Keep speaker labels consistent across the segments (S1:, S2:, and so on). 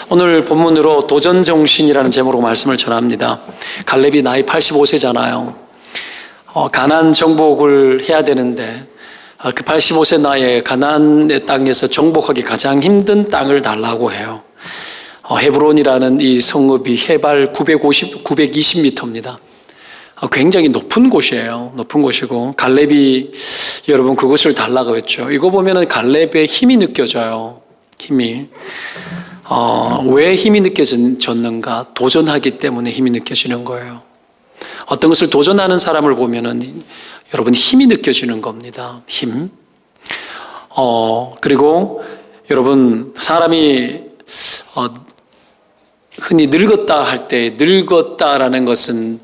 S1: 오늘 본문으로 도전정신이라는 제목으로 말씀을 전합니다. 갈렙이 나이 85세잖아요. 가나안 정복을 해야 되는데 그 85세 나이에 가나안의 땅에서 정복하기 가장 힘든 땅을 달라고 해요. 헤브론이라는 이 성읍이 해발 920m입니다. 굉장히 높은 곳이에요. 높은 곳이고 갈렙이 여러분 그것을 달라고 했죠. 이거 보면은 갈렙의 힘이 느껴져요. 힘이. 왜 힘이 느껴졌는가? 도전하기 때문에 힘이 느껴지는 거예요. 어떤 것을 도전하는 사람을 보면은 여러분 힘이 느껴지는 겁니다. 힘. 그리고 여러분 사람이 흔히 늙었다 할 때 늙었다라는 것은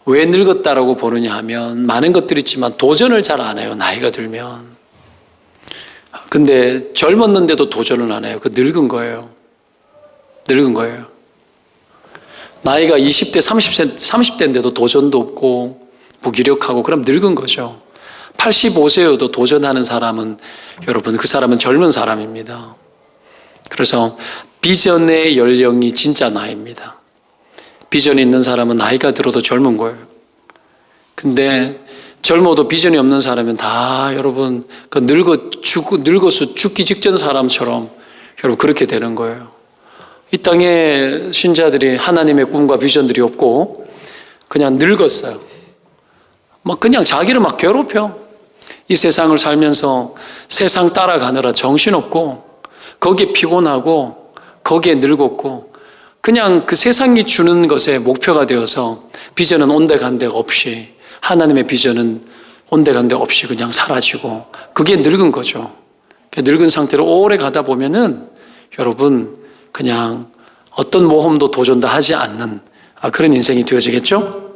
S1: 왜 늙었다라고 보느냐 하면 많은 것들이 있지만 도전을 잘 안 해요. 나이가 들면. 근데 젊었는데도 도전을 안 해요. 그 늙은 거예요. 늙은 거예요. 나이가 20대, 30대인데도 도전도 없고 무기력하고 그럼 늙은 거죠. 85세여도 도전하는 사람은 여러분 그 사람은 젊은 사람입니다. 그래서 비전의 연령이 진짜 나이입니다. 비전이 있는 사람은 나이가 들어도 젊은 거예요. 근데 젊어도 비전이 없는 사람은 다 여러분 그 늙어서 죽기 직전 사람처럼 여러분 그렇게 되는 거예요. 이 땅에 신자들이 하나님의 꿈과 비전들이 없고 그냥 늙었어요. 막 그냥 자기를 막 괴롭혀. 이 세상을 살면서 세상 따라가느라 정신없고 거기에 피곤하고 거기에 늙었고 그냥 그 세상이 주는 것에 목표가 되어서 비전은 온데간데 없이 하나님의 비전은 온데간데 없이 그냥 사라지고 그게 늙은 거죠. 늙은 상태로 오래 가다 보면은 여러분 그냥 어떤 모험도 도전도 하지 않는 그런 인생이 되어지겠죠?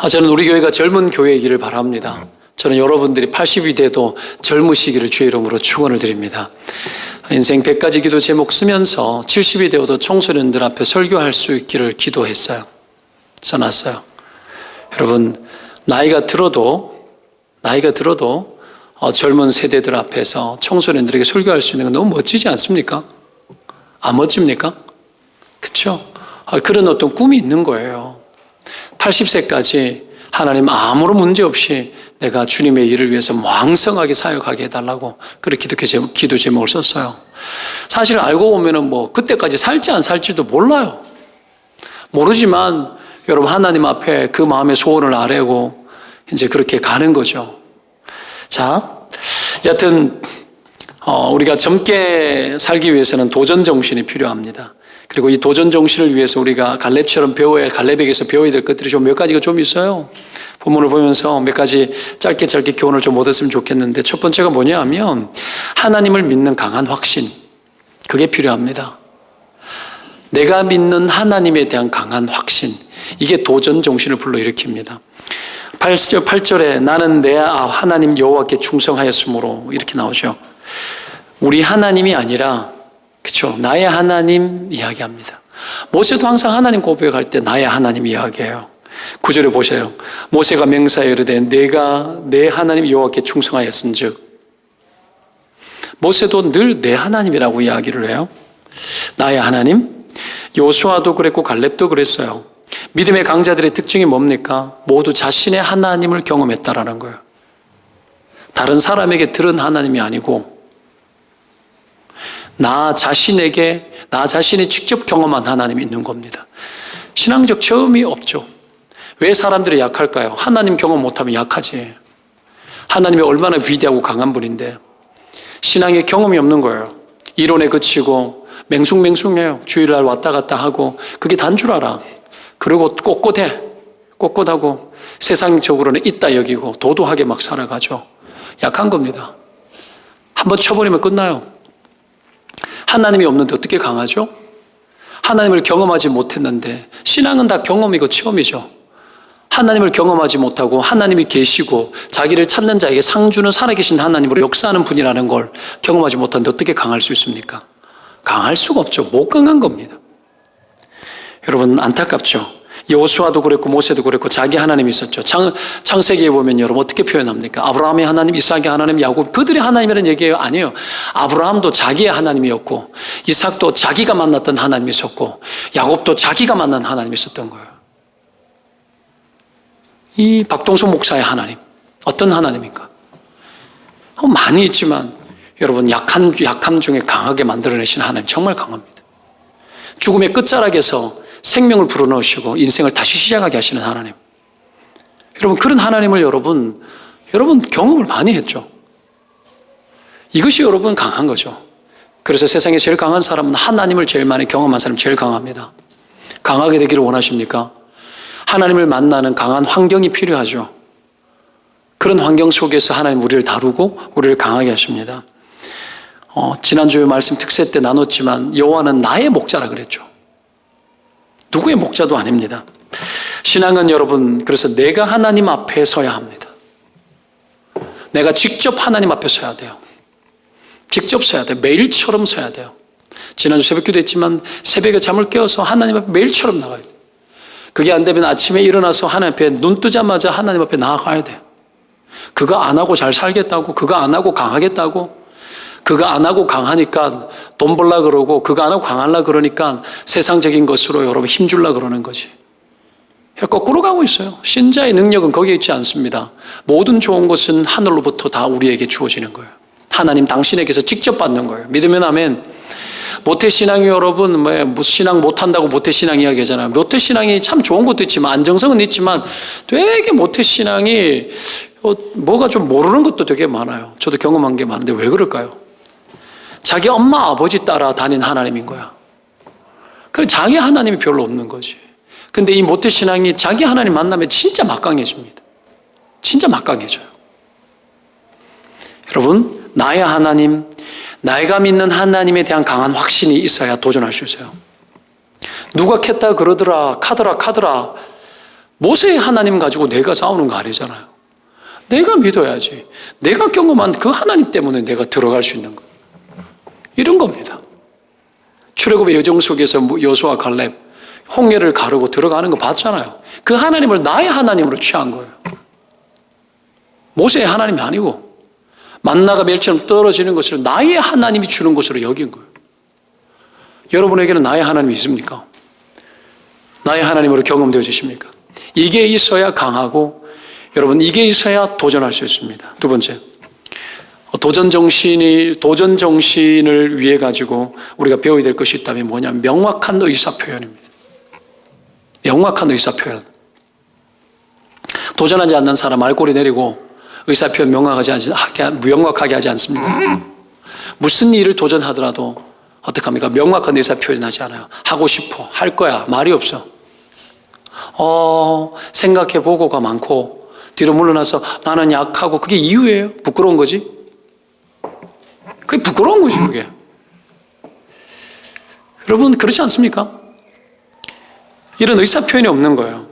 S1: 저는 우리 교회가 젊은 교회이기를 바랍니다. 저는 여러분들이 80이 돼도 젊으시기를 주의 이름으로 축원을 드립니다. 인생 100가지 기도 제목 쓰면서 70이 되어도 청소년들 앞에 설교할 수 있기를 기도했어요. 써놨어요. 여러분 나이가 들어도 젊은 세대들 앞에서 청소년들에게 설교할 수 있는 건 너무 멋지지 않습니까? 안 멋집니까? 그렇죠? 그런 어떤 꿈이 있는 거예요. 80세까지 하나님 아무런 문제 없이 내가 주님의 일을 위해서 왕성하게 사역하게 해달라고 그렇게 기도 제목을 썼어요. 사실 알고 보면은 그때까지 살지 안 살지도 몰라요. 모르지만 여러분 하나님 앞에 그 마음의 소원을 아뢰고 이제 그렇게 가는 거죠. 자, 여하튼 우리가 젊게 살기 위해서는 도전 정신이 필요합니다. 그리고 이 도전 정신을 위해서 우리가 갈렙에게서 배워야 될 것들이 좀 몇 가지가 좀 있어요. 본문을 보면서 몇 가지 짧게 교훈을 좀 얻었으면 좋겠는데 첫 번째가 뭐냐 하면 하나님을 믿는 강한 확신. 그게 필요합니다. 내가 믿는 하나님에 대한 강한 확신. 이게 도전 정신을 불러일으킵니다. 8절에 나는 내 하나님 여호와께 충성하였으므로 이렇게 나오죠. 우리 하나님이 아니라 그렇죠. 나의 하나님 이야기합니다. 모세도 항상 하나님 고백할 때 나의 하나님 이야기해요. 9절에 보세요. 모세가 맹세하여 이르되 내가 내 하나님 여호와께 충성하였은즉. 모세도 늘 내 하나님이라고 이야기를 해요. 나의 하나님. 요수아도 그랬고 갈렙도 그랬어요. 믿음의 강자들의 특징이 뭡니까? 모두 자신의 하나님을 경험했다라는 거예요. 다른 사람에게 들은 하나님이 아니고 나 자신이 직접 경험한 하나님이 있는 겁니다. 신앙적 체험이 없죠. 왜 사람들이 약할까요? 하나님 경험 못하면 약하지. 하나님이 얼마나 위대하고 강한 분인데 신앙의 경험이 없는 거예요. 이론에 그치고 맹숭맹숭해요. 주일날 왔다 갔다 하고 그게 단 줄 알아. 그리고 꼿꼿하고 세상적으로는 있다 여기고 도도하게 막 살아가죠. 약한 겁니다. 한번 쳐버리면 끝나요. 하나님이 없는데 어떻게 강하죠? 하나님을 경험하지 못했는데 신앙은 다 경험이고 체험이죠. 하나님을 경험하지 못하고 하나님이 계시고 자기를 찾는 자에게 상 주는 살아계신 하나님으로 역사하는 분이라는 걸 경험하지 못하는데 어떻게 강할 수 있습니까? 강할 수가 없죠. 못 강한 겁니다. 여러분 안타깝죠. 여호수아도 그랬고 모세도 그랬고 자기 하나님이 있었죠. 창세기에 보면 여러분 어떻게 표현합니까? 아브라함의 하나님, 이삭의 하나님, 야곱, 그들의 하나님이라는 얘기예요? 아니에요. 아브라함도 자기의 하나님이었고, 이삭도 자기가 만났던 하나님이 있었고, 야곱도 자기가 만난 하나님이 있었던 거예요. 이 박동수 목사의 하나님, 어떤 하나님입니까? 많이 있지만 여러분 약함 중에 강하게 만들어내신 하나님 정말 강합니다. 죽음의 끝자락에서 생명을 불어넣으시고 인생을 다시 시작하게 하시는 하나님. 여러분 그런 하나님을 여러분 경험을 많이 했죠. 이것이 여러분 강한 거죠. 그래서 세상에 제일 강한 사람은 하나님을 제일 많이 경험한 사람이 제일 강합니다. 강하게 되기를 원하십니까? 하나님을 만나는 강한 환경이 필요하죠. 그런 환경 속에서 하나님 우리를 다루고 우리를 강하게 하십니다. 지난주 말씀 특세 때 나눴지만 여호와는 나의 목자라 그랬죠. 누구의 목자도 아닙니다. 신앙은 여러분 그래서 내가 하나님 앞에 서야 합니다. 내가 직접 하나님 앞에 서야 돼요. 직접 서야 돼요. 매일처럼 서야 돼요. 지난주 새벽기도 했지만 새벽에 잠을 깨어서 하나님 앞에 매일처럼 나가야 돼요. 그게 안 되면 아침에 일어나서 하나님 앞에 눈 뜨자마자 하나님 앞에 나아가야 돼요. 그거 안 하고 잘 살겠다고, 그거 안 하고 강하겠다고, 그거 안 하고 강하니까 돈 벌라 그러고, 그거 안 하고 강하려 그러니까 세상적인 것으로 여러분 힘줄라 그러는 거지. 거꾸로 가고 있어요. 신자의 능력은 거기에 있지 않습니다. 모든 좋은 것은 하늘로부터 다 우리에게 주어지는 거예요. 하나님 당신에게서 직접 받는 거예요. 믿으면 아멘. 모태신앙이 여러분 신앙 못한다고 모태신앙 이야기하잖아요. 모태신앙이 참 좋은 것도 있지만 안정성은 있지만 되게 모태신앙이 뭐가 좀 모르는 것도 되게 많아요. 저도 경험한 게 많은데 왜 그럴까요? 자기 엄마 아버지 따라 다닌 하나님인 거야. 그래 자기 하나님이 별로 없는 거지. 근데 이 모태신앙이 자기 하나님 만나면 진짜 막강해집니다. 진짜 막강해져요. 여러분 나의 하나님, 내가 믿는 하나님에 대한 강한 확신이 있어야 도전할 수 있어요. 누가 캤다 그러더라 카더라 모세의 하나님 가지고 내가 싸우는 거 아니잖아요. 내가 믿어야지. 내가 경험한 그 하나님 때문에 내가 들어갈 수 있는 거. 이런 겁니다. 출애굽의 여정 속에서 여호수아 갈렙 홍해를 가르고 들어가는 거 봤잖아요. 그 하나님을 나의 하나님으로 취한 거예요. 모세의 하나님이 아니고 만나가 멜처럼 떨어지는 것을 나의 하나님이 주는 것으로 여긴 거예요. 여러분에게는 나의 하나님이 있습니까? 나의 하나님으로 경험되어 주십니까? 이게 있어야 강하고 여러분 이게 있어야 도전할 수 있습니다. 두 번째, 도전 정신을 위해 가지고 우리가 배워야 될 것이 있다면 뭐냐면 명확한 의사 표현입니다. 명확한 의사 표현. 도전하지 않는 사람 알꼬리 내리고 의사 표현 명확하게 하지 않습니다. 무슨 일을 도전하더라도 어떡합니까? 명확한 의사 표현하지 않아요. 하고 싶어, 할 거야, 말이 없어. 생각해보고가 많고 뒤로 물러나서 나는 약하고 그게 이유예요? 부끄러운 거지? 그게 부끄러운 거지 그게. 여러분 그렇지 않습니까? 이런 의사 표현이 없는 거예요.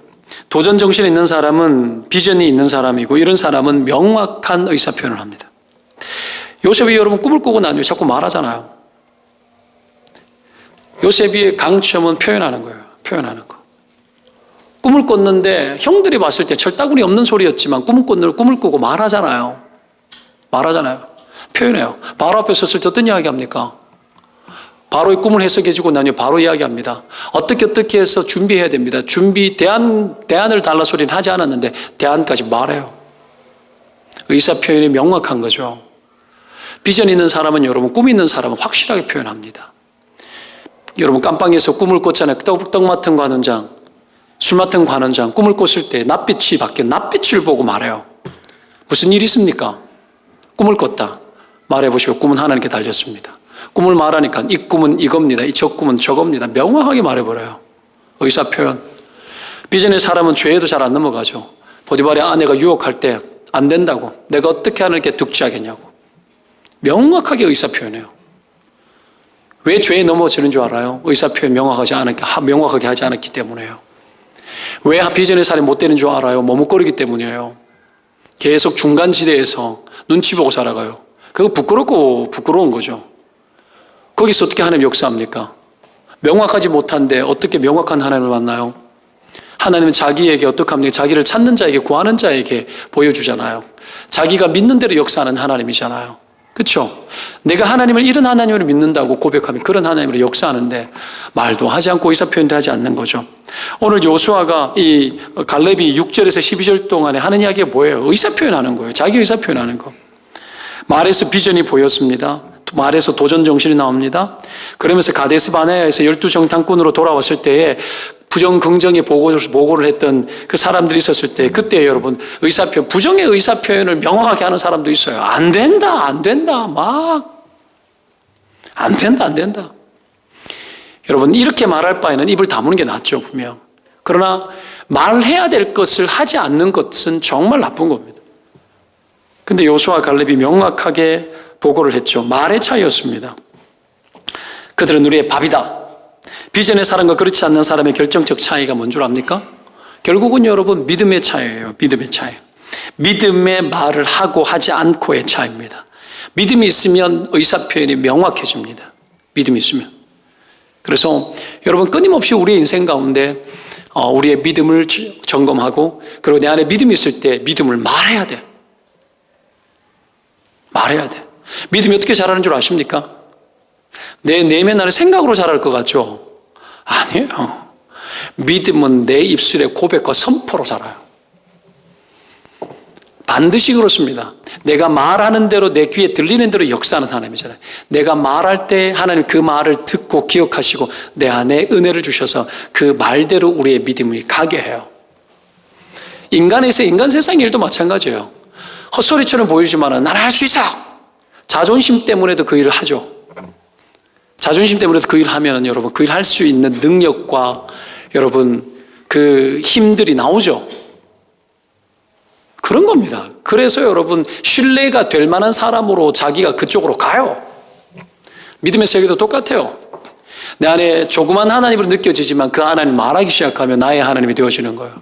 S1: 도전 정신이 있는 사람은 비전이 있는 사람이고 이런 사람은 명확한 의사 표현을 합니다. 요셉이 여러분 꿈을 꾸고 난 뒤에 자꾸 말하잖아요. 요셉의 강점은 표현하는 거예요. 표현하는 거. 꿈을 꿨는데 형들이 봤을 때 철다구리 없는 소리였지만 꿈을 꾸고 말하잖아요. 표현해요. 바로 앞에 섰을 때 어떤 이야기 합니까? 바로의 꿈을 해석해주고 나니 바로 이야기합니다. 어떻게 해서 준비해야 됩니다. 대안을 달라 소리는 하지 않았는데 대안까지 말해요. 의사 표현이 명확한 거죠. 비전 있는 사람은 여러분, 꿈 있는 사람은 확실하게 표현합니다. 여러분 깜빵에서 꿈을 꿨잖아요. 떡 맡은 관원장, 술 맡은 관원장 꿈을 꿨을 때 낯빛이 바뀌어 낯빛을 보고 말해요. 무슨 일이 있습니까? 꿈을 꿨다. 말해보시고 꿈은 하나님께 달렸습니다. 꿈을 말하니까 이 꿈은 이겁니다. 저 꿈은 저겁니다. 명확하게 말해버려요. 의사 표현. 비전의 사람은 죄에도 잘 안 넘어가죠. 보디발의 아내가 유혹할 때 안 된다고. 내가 어떻게 하나님께 득지하겠냐고. 명확하게 의사 표현해요. 왜 죄에 넘어지는 줄 알아요? 의사 표현 명확하게 하지 않았기 때문에요. 왜 비전의 사람이 못 되는 줄 알아요? 머뭇거리기 때문이에요. 계속 중간지대에서 눈치 보고 살아가요. 그거 부끄러운 거죠. 거기서 어떻게 하나님 역사합니까? 명확하지 못한데 어떻게 명확한 하나님을 만나요? 하나님은 자기에게 어떻게 합니까? 자기를 찾는 자에게, 구하는 자에게 보여주잖아요. 자기가 믿는 대로 역사하는 하나님이잖아요. 그렇죠? 내가 하나님을 이런 하나님을 믿는다고 고백하면 그런 하나님으로 역사하는데 말도 하지 않고 의사표현도 하지 않는 거죠. 오늘 요수아가 이 갈렙이 6절에서 12절 동안에 하는 이야기가 뭐예요? 의사표현하는 거예요. 자기 의사표현하는 거. 말에서 비전이 보였습니다. 말에서 도전 정신이 나옵니다. 그러면서 가데스 바네아에서 12정탐꾼으로 돌아왔을 때에 부정 긍정의 보고를 했던 그 사람들이 있었을 때, 그때 여러분 의사표현, 부정의 의사표현을 명확하게 하는 사람도 있어요. 안 된다 막 안 된다. 여러분 이렇게 말할 바에는 입을 다무는 게 낫죠, 분명. 그러나 말해야 될 것을 하지 않는 것은 정말 나쁜 겁니다. 근데 요수아 갈렙이 명확하게 보고를 했죠. 말의 차이였습니다. 그들은 우리의 밥이다. 비전의 사람과 그렇지 않는 사람의 결정적 차이가 뭔 줄 압니까? 결국은 여러분 믿음의 차이예요. 믿음의 차이. 믿음의 말을 하고 하지 않고의 차이입니다. 믿음이 있으면 의사표현이 명확해집니다. 믿음이 있으면. 그래서 여러분 끊임없이 우리의 인생 가운데 우리의 믿음을 점검하고, 그리고 내 안에 믿음이 있을 때 믿음을 말해야 돼. 말해야 돼. 믿음이 어떻게 자라는 줄 아십니까? 내 내면 안에 생각으로 자랄 것 같죠? 아니에요. 믿음은 내 입술의 고백과 선포로 자라요. 반드시 그렇습니다. 내가 말하는 대로, 내 귀에 들리는 대로 역사하는 하나님이잖아요. 내가 말할 때 하나님 그 말을 듣고 기억하시고 내 안에 은혜를 주셔서 그 말대로 우리의 믿음이 가게 해요. 인간 세상 일도 마찬가지예요. 헛소리처럼 보이지만 나는 할 수 있어. 자존심 때문에도 그 일을 하죠. 자존심 때문에도 그 일을 하면 여러분 그 일을 할 수 있는 능력과 여러분 그 힘들이 나오죠. 그런 겁니다. 그래서 여러분 신뢰가 될 만한 사람으로 자기가 그쪽으로 가요. 믿음의 세계도 똑같아요. 내 안에 조그만 하나님으로 느껴지지만 그 하나님 말하기 시작하면 나의 하나님이 되어지는 거예요.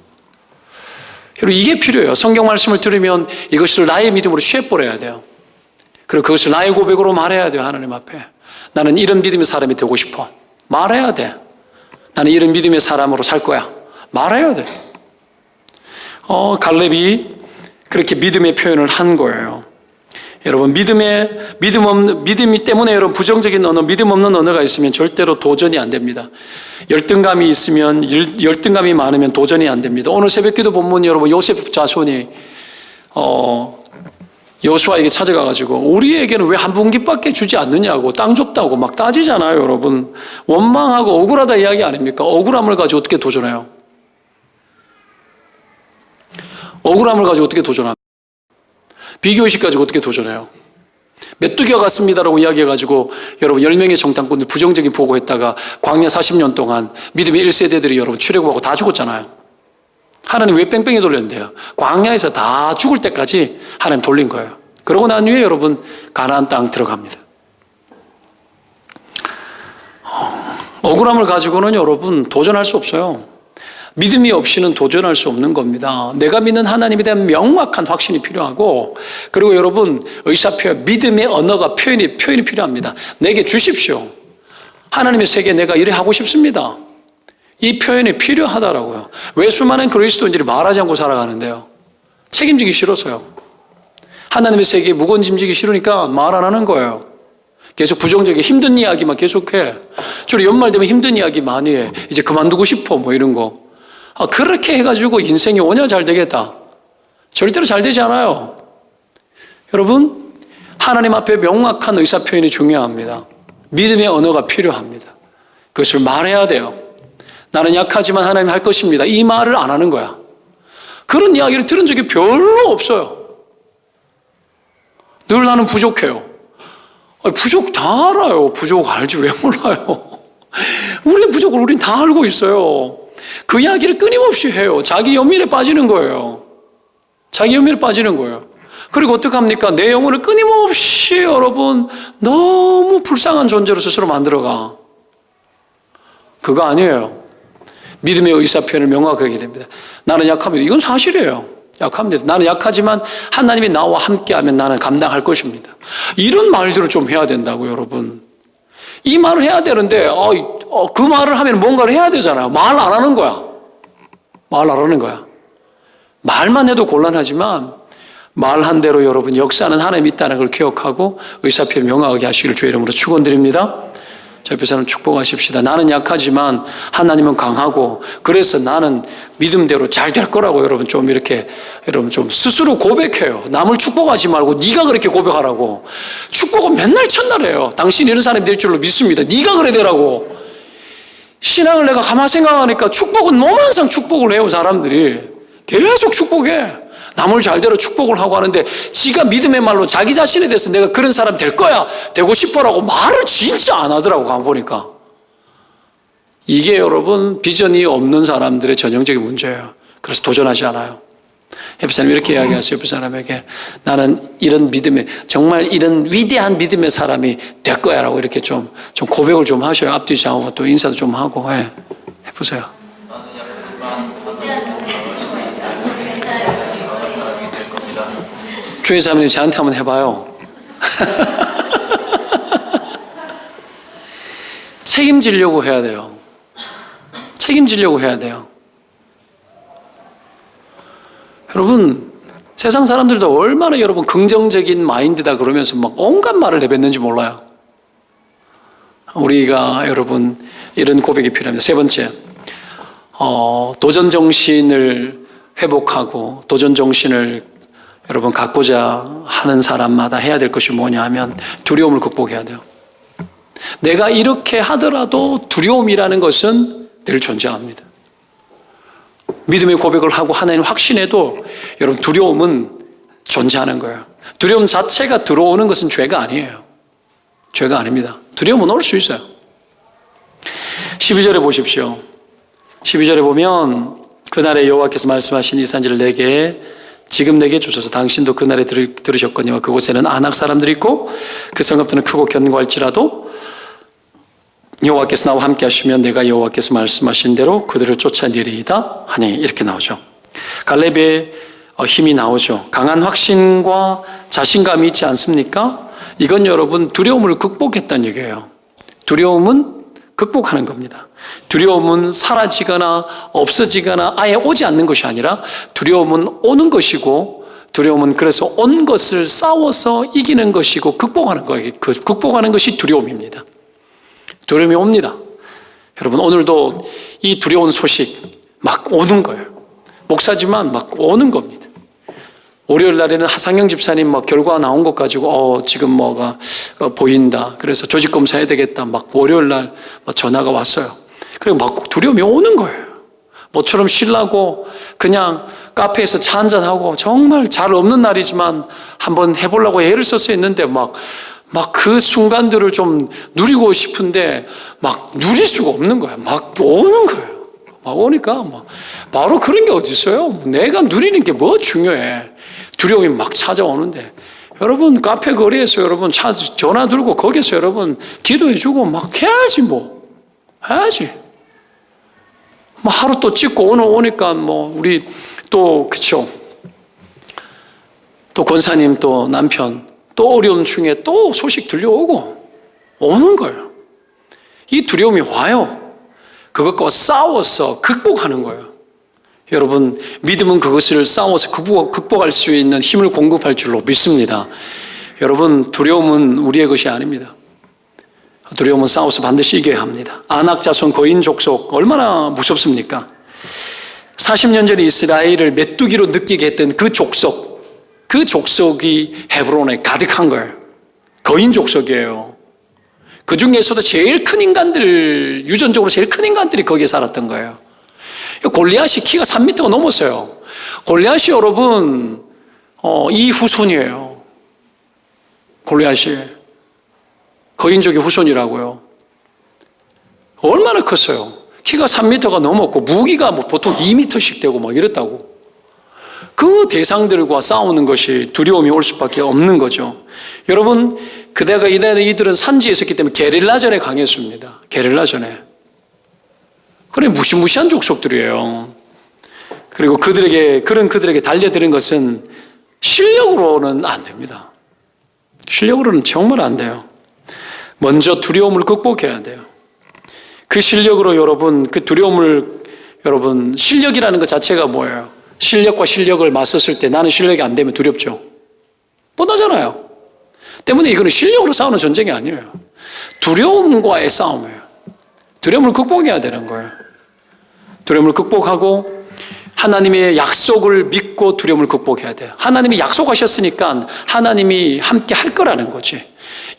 S1: 여러분 이게 필요해요. 성경 말씀을 들으면 이것을 나의 믿음으로 취해버려야 돼요. 그리고 그것을 나의 고백으로 말해야 돼요. 하나님 앞에. 나는 이런 믿음의 사람이 되고 싶어. 말해야 돼. 나는 이런 믿음의 사람으로 살 거야. 말해야 돼. 갈렙이 그렇게 믿음의 표현을 한 거예요. 여러분 믿음이 때문에 여러분 부정적인 언어, 믿음 없는 언어가 있으면 절대로 도전이 안 됩니다. 열등감이 많으면 도전이 안 됩니다. 오늘 새벽기도 본문 여러분 요셉 자손이 여호수아에게 찾아가가지고 우리에게는 왜 한 분깃밖에 주지 않느냐고, 땅 좁다고 막 따지잖아요. 여러분 원망하고 억울하다 이야기 아닙니까? 억울함을 가지고 어떻게 도전해요? 억울함을 가지고 어떻게 도전합니까? 비교의식 가지고 어떻게 도전해요? 메뚜기가 같습니다라고 이야기해가지고 여러분 10명의 정탐꾼들 부정적인 보고했다가 광야 40년 동안 믿음의 1세대들이 여러분 출애굽하고 다 죽었잖아요. 하나님 왜 뺑뺑이 돌렸는데요? 광야에서 다 죽을 때까지 하나님 돌린 거예요. 그러고 난 후에 여러분 가나안 땅 들어갑니다. 억울함을 가지고는 여러분 도전할 수 없어요. 믿음이 없이는 도전할 수 없는 겁니다. 내가 믿는 하나님에 대한 명확한 확신이 필요하고, 그리고 여러분 의사표현, 믿음의 언어가 표현이 필요합니다. 내게 주십시오. 하나님의 세계에 내가 이래 하고 싶습니다. 이 표현이 필요하다라고요. 왜 수많은 그리스도인들이 말하지 않고 살아가는데요? 책임지기 싫어서요. 하나님의 세계에 무거운 짐지기 싫으니까 말 안 하는 거예요. 계속 부정적인 힘든 이야기만 계속해. 주로 연말 되면 힘든 이야기 많이 해. 이제 그만두고 싶어 뭐 이런 거. 그렇게 해가지고 인생이 오냐 잘 되겠다. 절대로 잘 되지 않아요. 여러분 하나님 앞에 명확한 의사표현이 중요합니다. 믿음의 언어가 필요합니다. 그것을 말해야 돼요. 나는 약하지만 하나님 할 것입니다. 이 말을 안 하는 거야. 그런 이야기를 들은 적이 별로 없어요. 늘 나는 부족해요. 부족 다 알아요. 부족 알지 왜 몰라요. 우리의 부족을 우린 다 알고 있어요. 그 이야기를 끊임없이 해요. 자기 연민에 빠지는 거예요. 자기 연민에 빠지는 거예요. 그리고 어떡합니까? 내 영혼을 끊임없이 여러분 너무 불쌍한 존재로 스스로 만들어가. 그거 아니에요. 믿음의 의사표현을 명확하게 됩니다. 나는 약합니다. 이건 사실이에요. 약합니다. 나는 약하지만 하나님이 나와 함께하면 나는 감당할 것입니다. 이런 말들을 좀 해야 된다고 여러분. 이 말을 해야 되는데 그 말을 하면 뭔가를 해야 되잖아요. 말 안 하는 거야. 말하라는 거야. 말만 해도 곤란하지만 말한 대로 여러분 역사는 하나님 있다는 걸 기억하고 의사표현 명확하게 하시기를 주의 이름으로 축원드립니다. 저 옆에 사람 축복하십시다. 나는 약하지만 하나님은 강하고 그래서 나는 믿음대로 잘 될 거라고 여러분 좀 이렇게 여러분 좀 스스로 고백해요. 남을 축복하지 말고 네가 그렇게 고백하라고. 축복은 맨날 첫날이에요. 당신 이런 사람이 될 줄로 믿습니다. 네가 그래 되라고. 신앙을 내가 가만히 생각하니까 축복은 너무 항상 축복을 해요. 사람들이 계속 축복해. 남을 잘대로 축복을 하고 하는데 지가 믿음의 말로 자기 자신에 대해서 내가 그런 사람 될 거야, 되고 싶어라고 말을 진짜 안 하더라고. 가만 보니까 이게 여러분 비전이 없는 사람들의 전형적인 문제예요. 그래서 도전하지 않아요. 옆에 사람 이렇게 이야기하세요. 옆에 사람에게 나는 이런 믿음의 정말 이런 위대한 믿음의 사람이 될 거야 라고 이렇게 좀 고백을 좀 하셔요. 앞뒤 좌우가 또 인사도 좀 하고 해보세요. 주의 사람들이 저한테 한번 해봐요. 책임지려고 해야 돼요. 책임지려고 해야 돼요. 여러분 세상 사람들도 얼마나 여러분 긍정적인 마인드다 그러면서 막 온갖 말을 내뱉는지 몰라요. 우리가 여러분 이런 고백이 필요합니다. 세 번째, 도전 정신을 회복하고 도전 정신을 여러분 갖고자 하는 사람마다 해야 될 것이 뭐냐 하면 두려움을 극복해야 돼요. 내가 이렇게 하더라도 두려움이라는 것은 늘 존재합니다. 믿음의 고백을 하고 하나님 확신해도 여러분 두려움은 존재하는 거예요. 두려움 자체가 들어오는 것은 죄가 아니에요. 죄가 아닙니다. 두려움은 올 수 있어요. 12절에 보십시오. 12절에 보면 그날에 여호와께서 말씀하신 이 산지를 내게 지금 내게 주소서. 당신도 그날에 들으셨거니와 그곳에는 아낙 사람들이 있고 그 성읍들은 크고 견고할지라도 여호와께서 나와 함께 하시면 내가 여호와께서 말씀하신 대로 그들을 쫓아내리이다 하니 이렇게 나오죠. 갈렙의 힘이 나오죠. 강한 확신과 자신감이 있지 않습니까? 이건 여러분 두려움을 극복했다는 얘기예요. 두려움은 극복하는 겁니다. 두려움은 사라지거나 없어지거나 아예 오지 않는 것이 아니라 두려움은 오는 것이고 두려움은 그래서 온 것을 싸워서 이기는 것이고 극복하는 거예요. 그 극복하는 것이 두려움입니다. 두려움이 옵니다. 여러분 오늘도 이 두려운 소식 막 오는 거예요. 목사지만 막 오는 겁니다. 월요일 날에는 하상영 집사님 막 결과 나온 것 가지고 지금 뭐가 보인다. 그래서 조직 검사해야 되겠다. 막 월요일 날 막 전화가 왔어요. 그리고 막 두려움이 오는 거예요. 모처럼 쉬려고 그냥 카페에서 차 한잔하고 정말 잘 없는 날이지만 한번 해보려고 애를 써서 했는데 막 그 순간들을 좀 누리고 싶은데 막 누릴 수가 없는 거예요. 막 오는 거예요. 막 오니까 막 바로 그런 게 어디 있어요? 내가 누리는 게 뭐 중요해. 두려움이 막 찾아오는데 여러분 카페 거리에서 여러분 전화 들고 거기서 여러분 기도해주고 막 해야지 뭐 해야지. 뭐 하루 또 찍고 오늘 오니까 뭐 우리 또 그쵸 또 권사님 또 남편 또 어려움 중에 또 소식 들려오고 오는 거예요. 이 두려움이 와요. 그것과 싸워서 극복하는 거예요. 여러분 믿음은 그것을 싸워서 극복할 수 있는 힘을 공급할 줄로 믿습니다. 여러분 두려움은 우리의 것이 아닙니다. 두려움은 싸워서 반드시 이겨야 합니다. 아낙 자손 거인 족속 얼마나 무섭습니까? 40년 전에 이스라엘을 메뚜기로 느끼게 했던 그 족속이 헤브론에 가득한 거예요. 거인 족속이에요. 그 중에서도 제일 큰 인간들, 유전적으로 제일 큰 인간들이 거기에 살았던 거예요. 골리앗이 키가 3m가 넘었어요. 골리앗이 여러분 이 후손이에요. 골리앗이 거인족의 후손이라고요. 얼마나 컸어요. 키가 3m가 넘었고 무기가 뭐 보통 2m씩 되고 막 이랬다고. 그 대상들과 싸우는 것이 두려움이 올 수밖에 없는 거죠. 여러분 그대가 이들은 산지에 있었기 때문에 게릴라전에 강했습니다. 게릴라전에. 그래 무시무시한 족속들이에요. 그리고 그들에게 달려드는 것은 실력으로는 안 됩니다. 실력으로는 정말 안 돼요. 먼저 두려움을 극복해야 돼요. 그 실력으로 여러분 그 두려움을 여러분, 실력이라는 것 자체가 뭐예요? 실력과 실력을 맞섰을 때 나는 실력이 안 되면 두렵죠. 뻔하잖아요. 때문에 이거는 실력으로 싸우는 전쟁이 아니에요. 두려움과의 싸움이에요. 두려움을 극복해야 되는 거예요. 두려움을 극복하고 하나님의 약속을 믿고 두려움을 극복해야 돼요. 하나님이 약속하셨으니까 하나님이 함께 할 거라는 거지.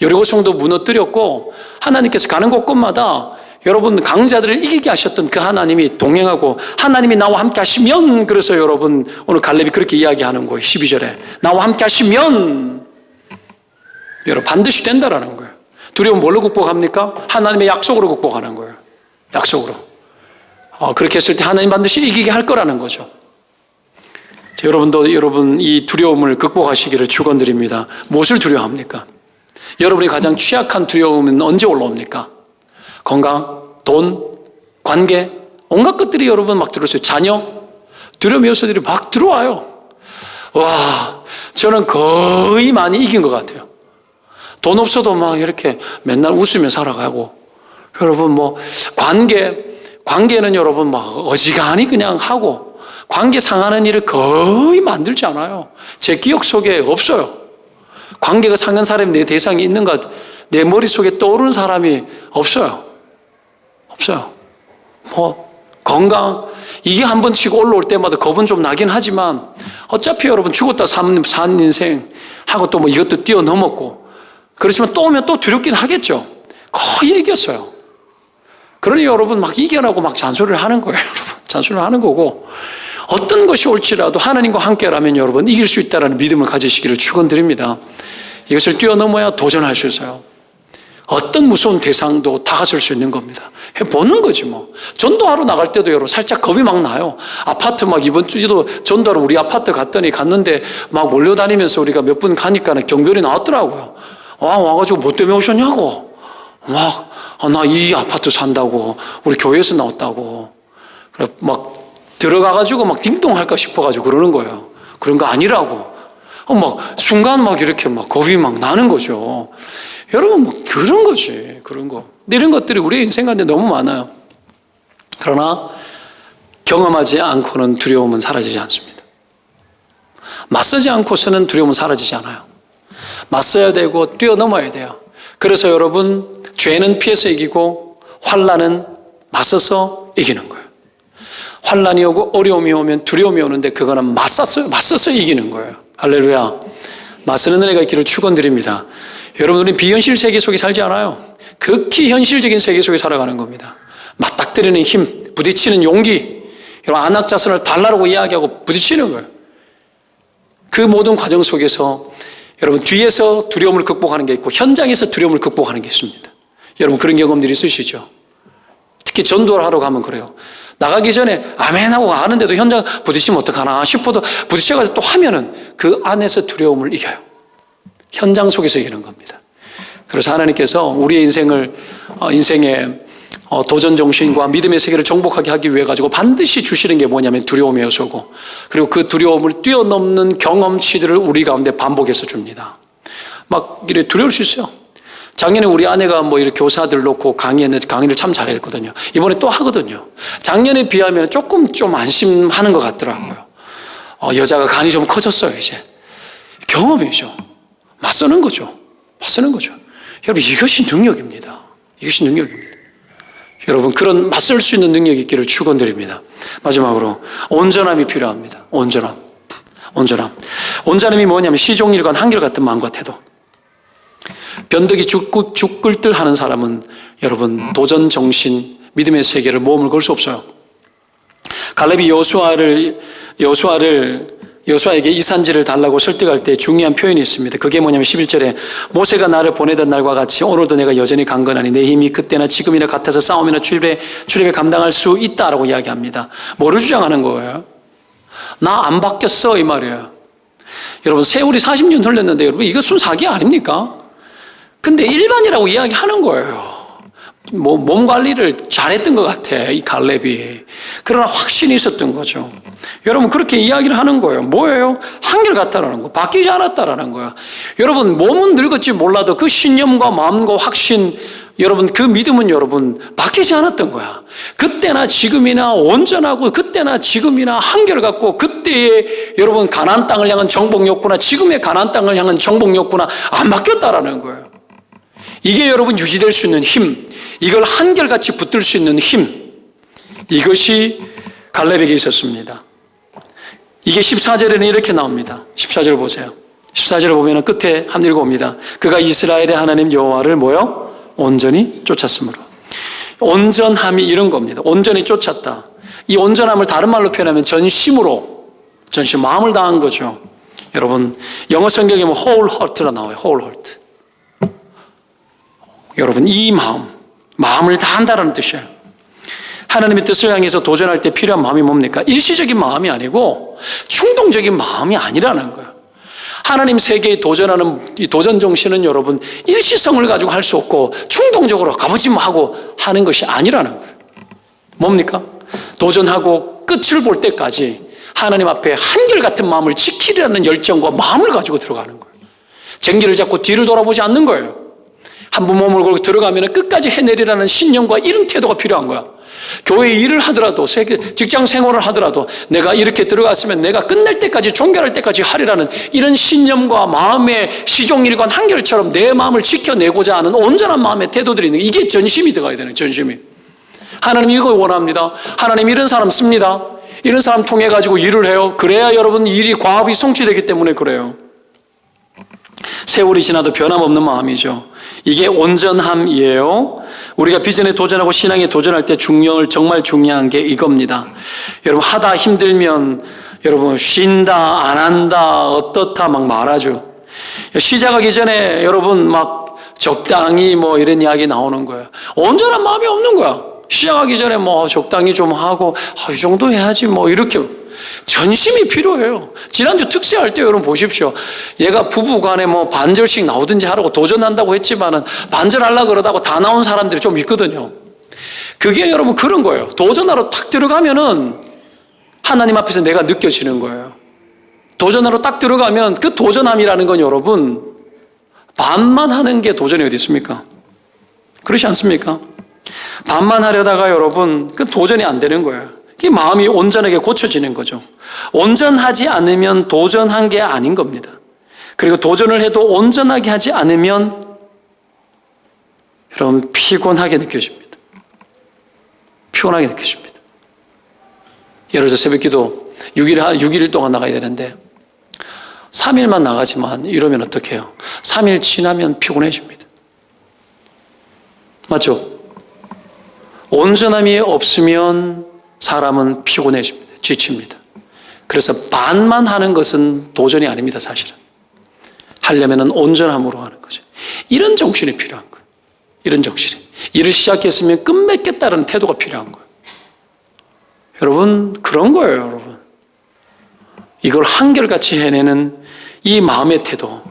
S1: 여리고 성도 무너뜨렸고 하나님께서 가는 곳곳마다 여러분 강자들을 이기게 하셨던 그 하나님이 동행하고 하나님이 나와 함께 하시면, 그래서 여러분 오늘 갈렙이 그렇게 이야기하는 거예요. 12절에 나와 함께 하시면 여러분 반드시 된다라는 거예요. 두려움 뭘로 극복합니까? 하나님의 약속으로 극복하는 거예요. 약속으로. 그렇게 했을 때 하나님 반드시 이기게 할 거라는 거죠. 여러분도 여러분 이 두려움을 극복하시기를 축원드립니다. 무엇을 두려워합니까? 여러분이 가장 취약한 두려움은 언제 올라옵니까? 건강, 돈, 관계, 온갖 것들이 여러분 막 들어오세요. 자녀, 두려움 요소들이 막 들어와요. 와, 저는 거의 많이 이긴 것 같아요. 돈 없어도 막 이렇게 맨날 웃으며 살아가고, 여러분 뭐 관계는 여러분 막 어지간히 그냥 하고, 관계 상하는 일을 거의 만들지 않아요. 제 기억 속에 없어요. 관계가 상한 사람이 내 대상이 있는가, 내 머릿속에 떠오르는 사람이 없어요. 없어요. 뭐 건강, 이게 한 번씩 올라올 때마다 겁은 좀 나긴 하지만 어차피 여러분 죽었다 산 인생 하고 또 뭐 이것도 뛰어넘었고, 그렇지만 또 오면 또 두렵긴 하겠죠. 거의 이겼어요. 그러니 여러분 막 이겨라고 막 잔소리를 하는 거예요. 여러분 잔소리를 하는 거고, 어떤 것이 올지라도 하나님과 함께라면 여러분 이길 수 있다는 믿음을 가지시기를 축원드립니다. 이것을 뛰어넘어야 도전할 수 있어요. 어떤 무서운 대상도 다가설 수 있는 겁니다. 해보는 거지 뭐. 전도하러 나갈 때도 여러분 살짝 겁이 막 나요. 아파트 막 이번 주에도 전도하러 우리 아파트 갔는데 막 몰려다니면서 우리가 몇 분 가니까 경비원이 나왔더라고요. 와가지고 뭐 때문에 오셨냐고. 나 이 아파트 산다고, 우리 교회에서 나왔다고. 그래 막 들어가가지고 막 딩동할까 싶어가지고 그러는 거예요. 그런 거 아니라고. 막 순간 막 이렇게 막 겁이 막 나는 거죠. 여러분 뭐 그런 거지, 그런 거. 이런 것들이 우리의 인생 가운데 너무 많아요. 그러나 경험하지 않고는 두려움은 사라지지 않습니다. 맞서지 않고서는 두려움은 사라지지 않아요. 맞서야 되고 뛰어넘어야 돼요. 그래서 여러분 죄는 피해서 이기고 환난은 맞서서 이기는 거예요. 환난이 오고 어려움이 오면 두려움이 오는데 그거는 맞서서 이기는 거예요. 할렐루야. 맞서는 은혜가 있기를 축원드립니다. 여러분, 우리는 비현실 세계 속에 살지 않아요. 극히 현실적인 세계 속에 살아가는 겁니다. 맞닥뜨리는 힘, 부딪히는 용기, 여러분 안악자선을 달라고 이야기하고 부딪히는 거예요. 그 모든 과정 속에서 여러분 뒤에서 두려움을 극복하는 게 있고 현장에서 두려움을 극복하는 게 있습니다. 여러분 그런 경험들이 있으시죠? 특히 전도를 하러 가면 그래요. 나가기 전에 아멘 하고 가는데도 현장 부딪히면 어떡하나 싶어도 부딪혀가지고 또 하면은 그 안에서 두려움을 이겨요. 현장 속에서 이기는 겁니다. 그래서 하나님께서 우리의 인생의 도전 정신과 믿음의 세계를 정복하게 하기 위해 가지고 반드시 주시는 게 뭐냐면 두려움의 요소고, 그리고 그 두려움을 뛰어넘는 경험치들을 우리 가운데 반복해서 줍니다. 막 이래 두려울 수 있어요. 작년에 우리 아내가 뭐 이렇게 교사들 놓고 강의를 참 잘했거든요. 이번에 또 하거든요. 작년에 비하면 조금 좀 안심하는 것 같더라고요. 여자가 간이 좀 커졌어요, 이제. 경험이죠. 맞서는 거죠. 여러분, 이것이 능력입니다. 이것이 능력입니다. 여러분, 그런 맞설 수 있는 능력이 있기를 축원드립니다. 마지막으로 온전함이 필요합니다. 온전함이 뭐냐면 시종일관 한결같은 마음과 태도. 변덕이 죽을 듯 하는 사람은 여러분 도전 정신, 믿음의 세계를 모험을 걸 수 없어요. 갈렙이 여호수아에게 이 산지를 달라고 설득할 때 중요한 표현이 있습니다. 그게 뭐냐면 11절에 모세가 나를 보내던 날과 같이 오늘도 내가 여전히 강건하니 내 힘이 그때나 지금이나 같아서 싸움이나 출입에 감당할 수 있다라고 이야기합니다. 뭐를 주장하는 거예요? 나 안 바뀌었어 이 말이에요. 여러분 세월이 40년 흘렀는데 여러분 이거 순사기 아닙니까? 근데 일반이라고 이야기하는 거예요. 몸 관리를 잘했던 것 같아, 이 갈렙이. 그러나 확신이 있었던 거죠. 여러분, 그렇게 이야기를 하는 거예요. 뭐예요? 한결같다라는 거. 바뀌지 않았다라는 거예요. 여러분, 몸은 늙었지 몰라도 그 신념과 마음과 확신, 여러분, 그 믿음은 여러분 바뀌지 않았던 거야. 그때나 지금이나 온전하고 그때나 지금이나 한결 같고, 그때의 여러분 가나안 땅을 향한 정복 욕구나 지금의 가나안 땅을 향한 정복 욕구나 안 바뀌었다라는 거예요. 이게 여러분 유지될 수 있는 힘, 이걸 한결같이 붙들 수 있는 힘, 이것이 갈렙에게 있었습니다. 이게 14절에는 이렇게 나옵니다. 14절 보세요. 14절을 보면 끝에 한번 읽어봅니다. 그가 이스라엘의 하나님 여호와를 뭐요? 온전히 쫓았으므로. 온전함이 이런 겁니다. 온전히 쫓았다. 이 온전함을 다른 말로 표현하면 전심으로, 전심, 마음을 다한 거죠. 여러분, 영어 성경에 뭐 whole heart라 나와요. whole heart. 여러분, 이 마음을 다한다라는 뜻이에요. 하나님의 뜻을 향해서 도전할 때 필요한 마음이 뭡니까? 일시적인 마음이 아니고 충동적인 마음이 아니라는 거예요. 하나님 세계에 도전하는 이 도전 정신은 여러분 일시성을 가지고 할 수 없고 충동적으로 가보지 뭐 하고 하는 것이 아니라는 거예요. 뭡니까? 도전하고 끝을 볼 때까지 하나님 앞에 한결같은 마음을 지키려는 열정과 마음을 가지고 들어가는 거예요. 쟁기를 잡고 뒤를 돌아보지 않는 거예요. 한 번 몸을 걸고 들어가면 끝까지 해내리라는 신념과 이런 태도가 필요한 거야. 교회 일을 하더라도, 직장 생활을 하더라도 내가 이렇게 들어갔으면 내가 끝낼 때까지, 종결할 때까지 하리라는 이런 신념과 마음의 시종일관 한결처럼 내 마음을 지켜내고자 하는 온전한 마음의 태도들이 있는, 이게 전심이 들어가야 되는, 전심이. 하나님 이걸 원합니다. 하나님 이런 사람 씁니다. 이런 사람 통해 가지고 일을 해요. 그래야 여러분 일이, 과업이 성취되기 때문에 그래요. 세월이 지나도 변함없는 마음이죠. 이게 온전함이에요. 우리가 비전에 도전하고 신앙에 도전할 때 정말 중요한 게 이겁니다. 여러분, 하다 힘들면 여러분 쉰다, 안 한다, 어떻다 막 말하죠. 시작하기 전에 여러분 막 적당히 뭐 이런 이야기 나오는 거예요. 온전한 마음이 없는 거야. 시작하기 전에 뭐 적당히 좀 하고 이 정도 해야지 뭐 이렇게. 전심이 필요해요. 지난주 특세할 때 여러분 보십시오. 얘가 부부간에 뭐 반절씩 나오든지 하라고 도전한다고 했지만은 반절하려고 그러다고 다 나온 사람들이 좀 있거든요. 그게 여러분 그런 거예요. 도전하러 탁 들어가면은 하나님 앞에서 내가 느껴지는 거예요. 도전하러 딱 들어가면 그 도전함이라는 건 여러분 반만 하는 게 도전이 어디 있습니까? 그렇지 않습니까? 반만 하려다가 여러분 그 도전이 안 되는 거예요. 마음이 온전하게 고쳐지는 거죠. 온전하지 않으면 도전한 게 아닌 겁니다. 그리고 도전을 해도 온전하게 하지 않으면 여러분 피곤하게 느껴집니다. 피곤하게 느껴집니다. 예를 들어서 새벽기도 6일 동안 나가야 되는데 3일만 나가지만 이러면 어떡해요? 3일 지나면 피곤해집니다. 맞죠? 온전함이 없으면 사람은 피곤해집니다. 지칩니다. 그래서 반만 하는 것은 도전이 아닙니다. 사실은. 하려면 온전함으로 하는 거죠. 이런 정신이 필요한 거예요. 이런 정신이. 일을 시작했으면 끝맺겠다는 태도가 필요한 거예요. 여러분 그런 거예요. 여러분. 이걸 한결같이 해내는 이 마음의 태도,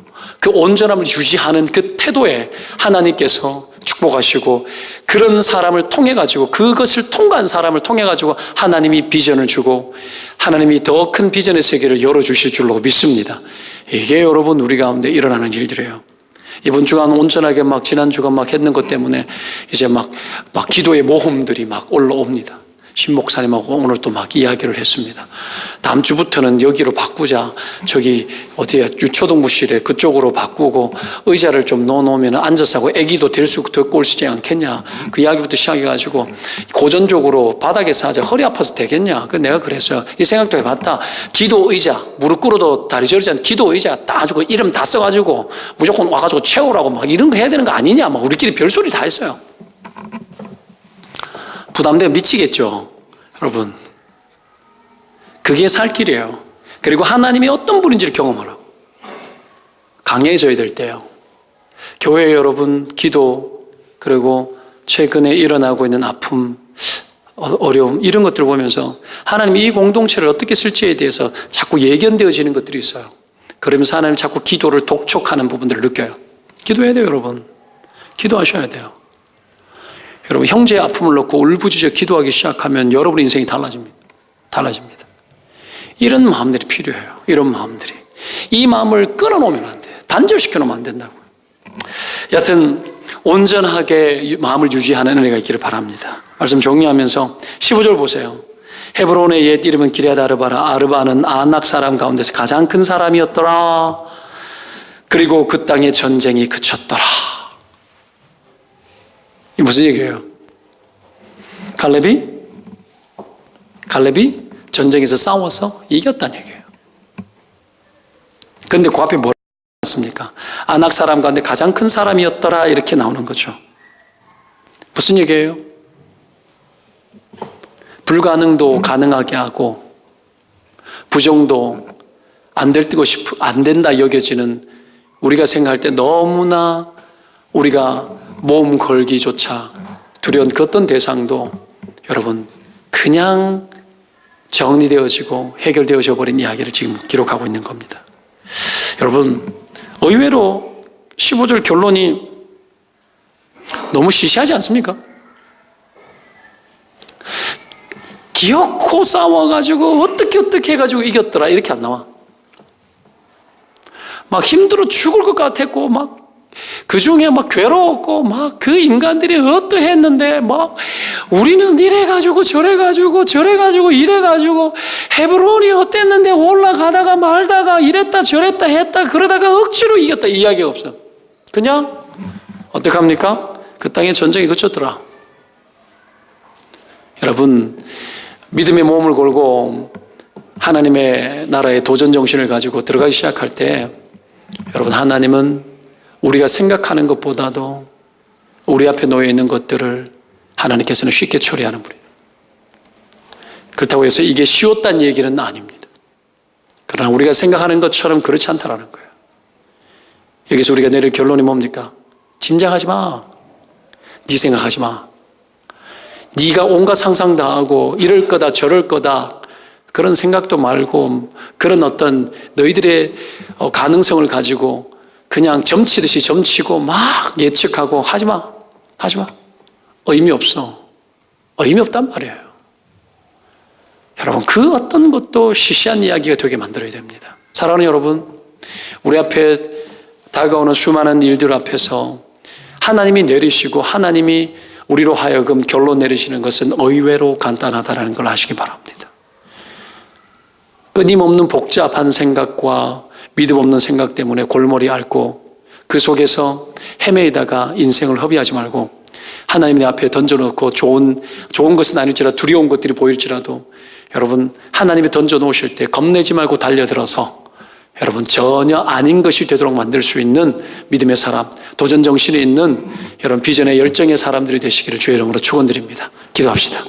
S1: 그 온전함을 유지하는 그 태도에 하나님께서 축복하시고 그런 사람을 통해 가지고 그것을 통과한 사람을 통해 가지고 하나님이 비전을 주고 하나님이 더 큰 비전의 세계를 열어주실 줄로 믿습니다. 이게 여러분 우리 가운데 일어나는 일들이에요. 이번 주간 온전하게 막 지난주가 막 했는 것 때문에 이제 막 기도의 모험들이 막 올라옵니다. 신 목사님하고 오늘 또 막 이야기를 했습니다. 다음 주부터는 여기로 바꾸자. 저기 어디야 유초동부실에 그쪽으로 바꾸고 의자를 좀 넣어놓으면 앉아서 하고 애기도 될 수 있고 꼴수지 않겠냐. 그 이야기부터 시작해가지고 고전적으로 바닥에서 하자. 허리 아파서 되겠냐. 내가 그랬어요. 이 생각도 해봤다. 기도 의자, 무릎 꿇어도 다리 저리지 않는 기도 의자 따주고 이름 다 써가지고 무조건 와가지고 채우라고 막 이런 거 해야 되는 거 아니냐. 막 우리끼리 별소리 다 했어요. 부담되면 미치겠죠. 여러분 그게 살 길이에요. 그리고 하나님이 어떤 분인지를 경험하라고. 강해져야 될 때요. 교회 여러분 기도 그리고 최근에 일어나고 있는 아픔 어려움 이런 것들을 보면서 하나님이 이 공동체를 어떻게 쓸지에 대해서 자꾸 예견되어지는 것들이 있어요. 그러면서 하나님 자꾸 기도를 독촉하는 부분들을 느껴요. 기도해야 돼요. 여러분 기도하셔야 돼요. 여러분 형제의 아픔을 놓고 울부짖어 기도하기 시작하면 여러분의 인생이 달라집니다. 이런 마음들이 필요해요. 이런 마음들이. 이 마음을 끊어놓으면 안 돼요. 단절시켜 놓으면 안 된다고요. 여하튼 온전하게 마음을 유지하는 은혜가 있기를 바랍니다. 말씀 정리하면서 15절 보세요. 헤브론의 옛 이름은 기럇 아르바라. 아르바는 아낙 사람 가운데서 가장 큰 사람이었더라. 그리고 그 땅의 전쟁이 그쳤더라. 이게 무슨 얘기예요? 갈렙이 전쟁에서 싸워서 이겼다는 얘기예요. 그런데 그 앞에 뭐라고 했습니까? 아낙 사람 가운데 가장 큰 사람이었더라 이렇게 나오는 거죠. 무슨 얘기예요? 불가능도 가능하게 하고 부정도 안 된다 여겨지는 우리가 생각할 때 너무나 우리가 몸 걸기조차 두려운 그 어떤 대상도 여러분 그냥 정리되어지고 해결되어져 버린 이야기를 지금 기록하고 있는 겁니다. 여러분 의외로 15절 결론이 너무 시시하지 않습니까? 기어코 싸워가지고 어떻게 해가지고 이겼더라 이렇게 안 나와. 막 힘들어 죽을 것 같았고 막 그 중에 막 괴로웠고 막 그 인간들이 어떠했는데 막 우리는 이래가지고 저래가지고 이래가지고 헤브론이 어땠는데 올라가다가 말다가 이랬다 저랬다 했다 그러다가 억지로 이겼다 이 이야기가 없어. 그냥 어떡합니까? 그 땅에 전쟁이 그쳤더라. 여러분 믿음의 몸을 걸고 하나님의 나라의 도전 정신을 가지고 들어가기 시작할 때 여러분 하나님은 우리가 생각하는 것보다도 우리 앞에 놓여 있는 것들을 하나님께서는 쉽게 처리하는 분이에요. 그렇다고 해서 이게 쉬웠다는 얘기는 아닙니다. 그러나 우리가 생각하는 것처럼 그렇지 않다라는 거예요. 여기서 우리가 내릴 결론이 뭡니까? 짐작하지 마. 네 생각하지 마. 네가 온갖 상상 다 하고 이럴 거다 저럴 거다 그런 생각도 말고 그런 어떤 너희들의 가능성을 가지고 그냥 점치듯이 점치고 막 예측하고 하지 마. 의미 없어. 의미 없단 말이에요. 여러분 그 어떤 것도 시시한 이야기가 되게 만들어야 됩니다. 사랑하는 여러분, 우리 앞에 다가오는 수많은 일들 앞에서 하나님이 내리시고 하나님이 우리로 하여금 결론 내리시는 것은 의외로 간단하다는 걸 아시기 바랍니다. 끊임없는 복잡한 생각과 믿음 없는 생각 때문에 골머리 앓고 그 속에서 헤매이다가 인생을 허비하지 말고 하나님 내 앞에 던져놓고 좋은 것은 아닐지라도 두려운 것들이 보일지라도 여러분 하나님이 던져놓으실 때 겁내지 말고 달려들어서 여러분 전혀 아닌 것이 되도록 만들 수 있는 믿음의 사람, 도전 정신이 있는 여러분 비전의 열정의 사람들이 되시기를 주의 이름으로 축원드립니다. 기도합시다.